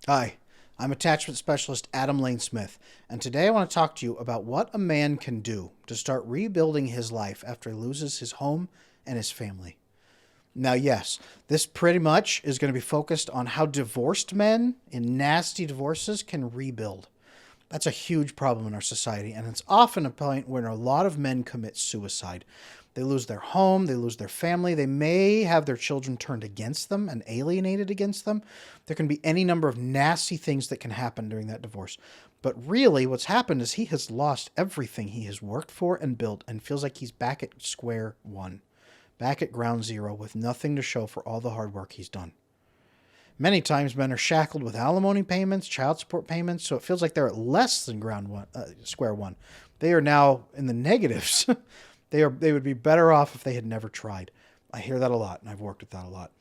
Hi, I'm attachment specialist Adam Lane Smith, and today I want to talk to you about what a man can do to start rebuilding his life after he loses his home and his family. Now, yes, this pretty much is going to be focused on how divorced men in nasty divorces can rebuild. That's a huge problem in our society, and it's often a point where a lot of men commit suicide. They lose their home, they lose their family, they may have their children turned against them and alienated against them. There can be any number of nasty things that can happen during that divorce. But really, what's happened is he has lost everything he has worked for and built and feels like he's back at square one, back at ground zero with nothing to show for all the hard work he's done. Many times, men are shackled with alimony payments, child support payments, so it feels like they're at less than square one. They are now in the negatives. They would be better off if they had never tried. I hear that a lot, and I've worked with that a lot.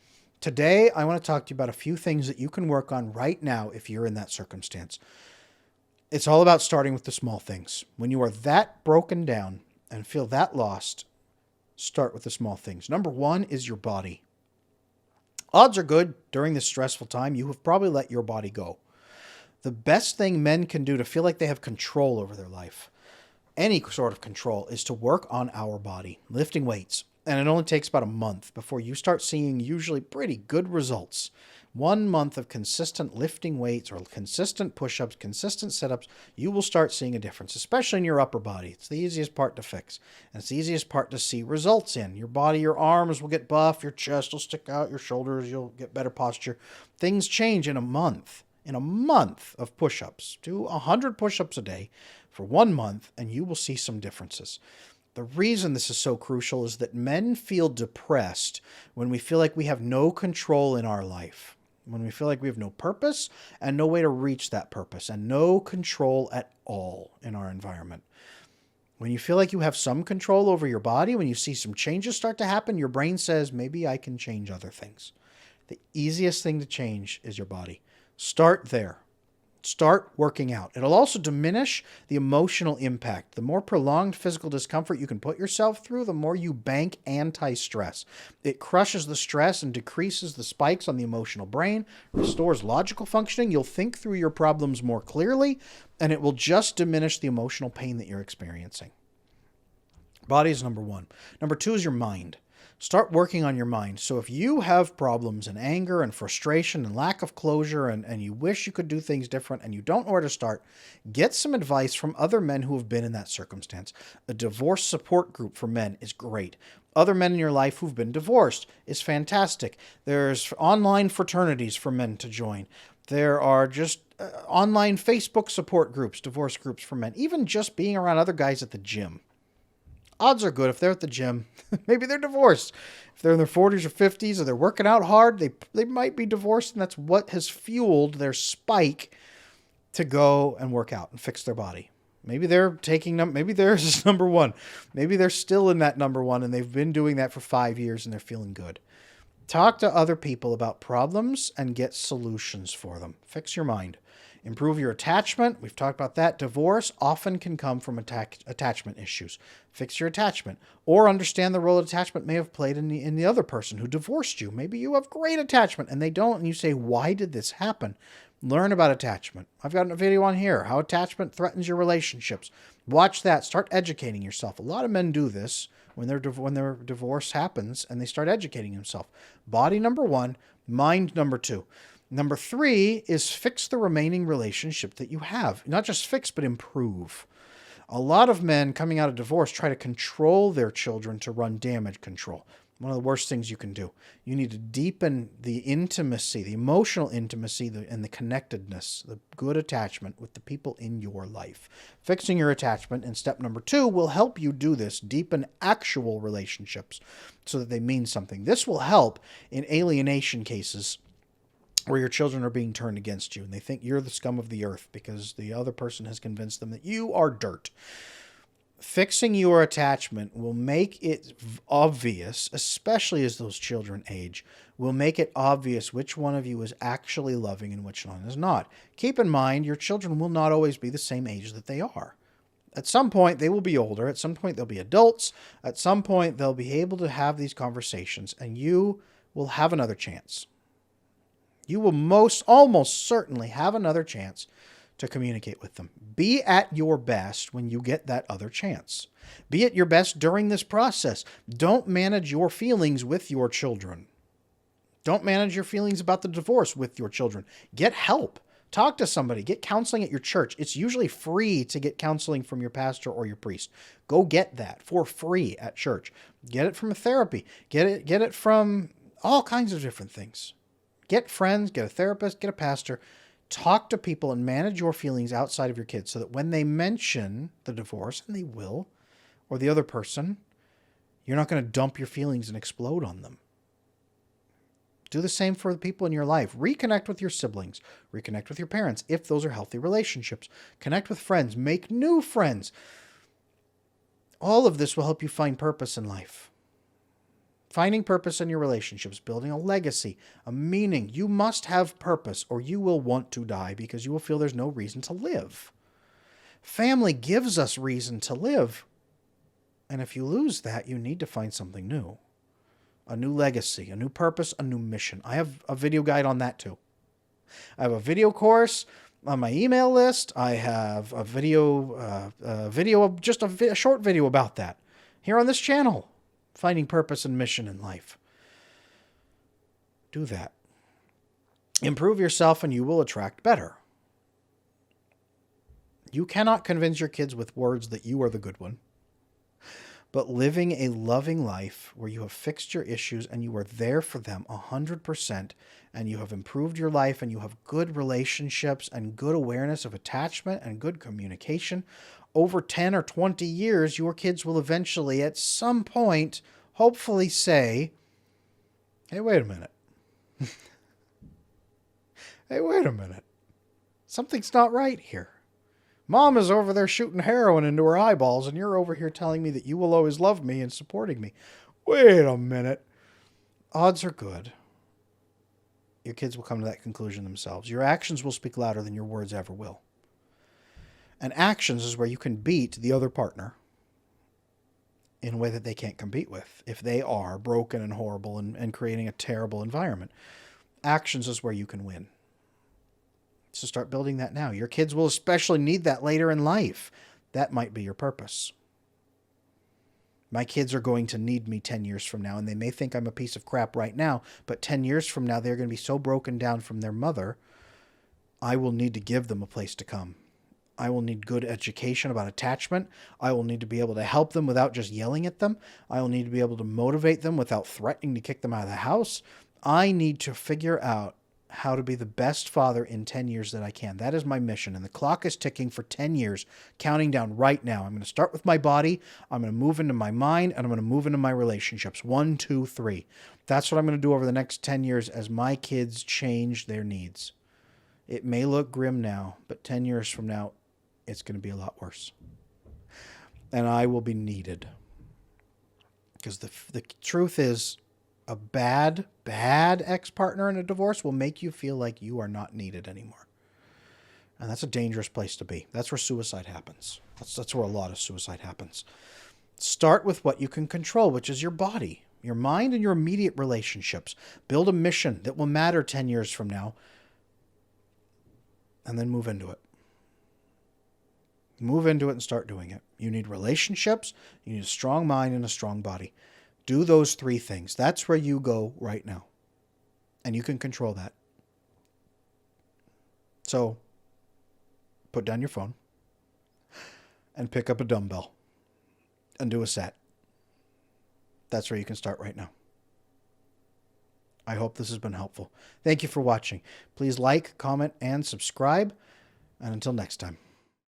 Today, I want to talk to you about a few things that you can work on right now if you're in that circumstance. It's all about starting with the small things. When you are that broken down and feel that lost, start with the small things. Number one is your body. Odds are good during this stressful time, you have probably let your body go. The best thing men can do to feel like they have control over their life, any sort of control, is to work on our body, lifting weights. And it only takes about a month before you start seeing usually pretty good results. 1 month of consistent lifting weights or consistent push-ups, consistent sit-ups, you will start seeing a difference, especially in your upper body. It's the easiest part to fix. And it's the easiest part to see results in. Your body, your arms will get buff, your chest will stick out, your shoulders, you'll get better posture. Things change in a month. In a month of push-ups. Do 100 push-ups a day for 1 month, and you will see some differences. The reason this is so crucial is that men feel depressed when we feel like we have no control in our life, when we feel like we have no purpose and no way to reach that purpose and no control at all in our environment. When you feel like you have some control over your body, when you see some changes start to happen, your brain says, maybe I can change other things. The easiest thing to change is your body. Start there. Start working out. It'll also diminish the emotional impact. The more prolonged physical discomfort you can put yourself through, the more you bank anti-stress. It crushes the stress and decreases the spikes on the emotional brain, restores logical functioning. You'll think through your problems more clearly, and it will just diminish the emotional pain that you're experiencing. Body is number one. Number two is your mind. Start working on your mind. So if you have problems and anger and frustration and lack of closure and you wish you could do things different and you don't know where to start, get some advice from other men who have been in that circumstance. A divorce support group for men is great. Other men in your life who've been divorced is fantastic. There's online fraternities for men to join. There are just online Facebook support groups, divorce groups for men. Even just being around other guys at the gym. Odds are good if they're at the gym, maybe they're divorced. If they're in their 40s or 50s or they're working out hard, they might be divorced, and that's what has fueled their spike to go and work out and fix their body. Maybe they're taking them, maybe theirs is number one. Maybe they're still in that number one and they've been doing that for 5 years and they're feeling good. Talk to other people about problems and get solutions for them. Fix your mind. Improve your attachment. We've talked about that. Divorce often can come from attachment issues. Fix your attachment. Or understand the role attachment may have played in the other person who divorced you. Maybe you have great attachment and they don't, and you say, why did this happen? Learn about attachment. I've got a video on here, how attachment threatens your relationships. Watch that. Start educating yourself. A lot of men do this when their divorce happens and they start educating themselves. Body number one, mind number two. Number three is fix the remaining relationship that you have. Not just fix, but improve. A lot of men coming out of divorce try to control their children to run damage control. One of the worst things you can do. You need to deepen the intimacy, the emotional intimacy, and the connectedness, the good attachment with the people in your life. Fixing your attachment in step number two will help you do this, deepen actual relationships so that they mean something. This will help in alienation cases where your children are being turned against you and they think you're the scum of the earth because the other person has convinced them that you are dirt. Fixing your attachment will make it obvious, especially as those children age, will make it obvious which one of you is actually loving and which one is not. Keep in mind, your children will not always be the same age that they are. At some point, they will be older. At some point, they'll be adults. At some point, they'll be able to have these conversations, and you will have another chance. You will almost certainly have another chance to communicate with them. Be at your best when you get that other chance. Be at your best during this process. Don't manage your feelings with your children. Don't manage your feelings about the divorce with your children. Get help. Talk to somebody. Get counseling at your church. It's usually free to get counseling from your pastor or your priest. Go get that for free at church. Get it from a therapy. Get it from all kinds of different things. Get friends, get a therapist, get a pastor. Talk to people and manage your feelings outside of your kids so that when they mention the divorce, and they will, or the other person, you're not going to dump your feelings and explode on them. Do the same for the people in your life. Reconnect with your siblings. Reconnect with your parents if those are healthy relationships. Connect with friends. Make new friends. All of this will help you find purpose in life. Finding purpose in your relationships, building a legacy, a meaning. You must have purpose or you will want to die because you will feel there's no reason to live. Family gives us reason to live. And if you lose that, you need to find something new. A new legacy, a new purpose, a new mission. I have a video guide on that too. I have a video course on my email list. I have a short video about that here on this channel. Finding purpose and mission in life. Do that. Improve yourself and you will attract better. You cannot convince your kids with words that you are the good one. But living a loving life where you have fixed your issues and you are there for them 100% and you have improved your life and you have good relationships and good awareness of attachment and good communication, over 10 or 20 years, your kids will eventually at some point hopefully say, hey, wait a minute. Hey, wait a minute. Something's not right here. Mom is over there shooting heroin into her eyeballs, and you're over here telling me that you will always love me and supporting me. Wait a minute. Odds are good. Your kids will come to that conclusion themselves. Your actions will speak louder than your words ever will. And actions is where you can beat the other partner in a way that they can't compete with if they are broken and horrible and creating a terrible environment. Actions is where you can win. So start building that now. Your kids will especially need that later in life. That might be your purpose. My kids are going to need me 10 years from now, and they may think I'm a piece of crap right now, but 10 years from now, they're going to be so broken down from their mother, I will need to give them a place to come. I will need good education about attachment. I will need to be able to help them without just yelling at them. I will need to be able to motivate them without threatening to kick them out of the house. I need to figure out how to be the best father in 10 years that I can. That is my mission. And the clock is ticking for 10 years, counting down right now. I'm going to start with my body. I'm going to move into my mind, and I'm going to move into my relationships. 1, 2, 3. That's what I'm going to do over the next 10 years as my kids change their needs. It may look grim now, but 10 years from now, it's going to be a lot worse. And I will be needed. Because the truth is, a bad ex-partner in a divorce will make you feel like you are not needed anymore. And that's a dangerous place to be. That's where suicide happens. That's where a lot of suicide happens. Start with what you can control, which is your body, your mind, and your immediate relationships. Build a mission that will matter 10 years from now, and then move into it. Move into it and start doing it. You need relationships, you need a strong mind and a strong body. Do those 3 things. That's where you go right now. And you can control that. So, put down your phone and pick up a dumbbell and do a set. That's where you can start right now. I hope this has been helpful. Thank you for watching. Please like, comment, and subscribe. And until next time.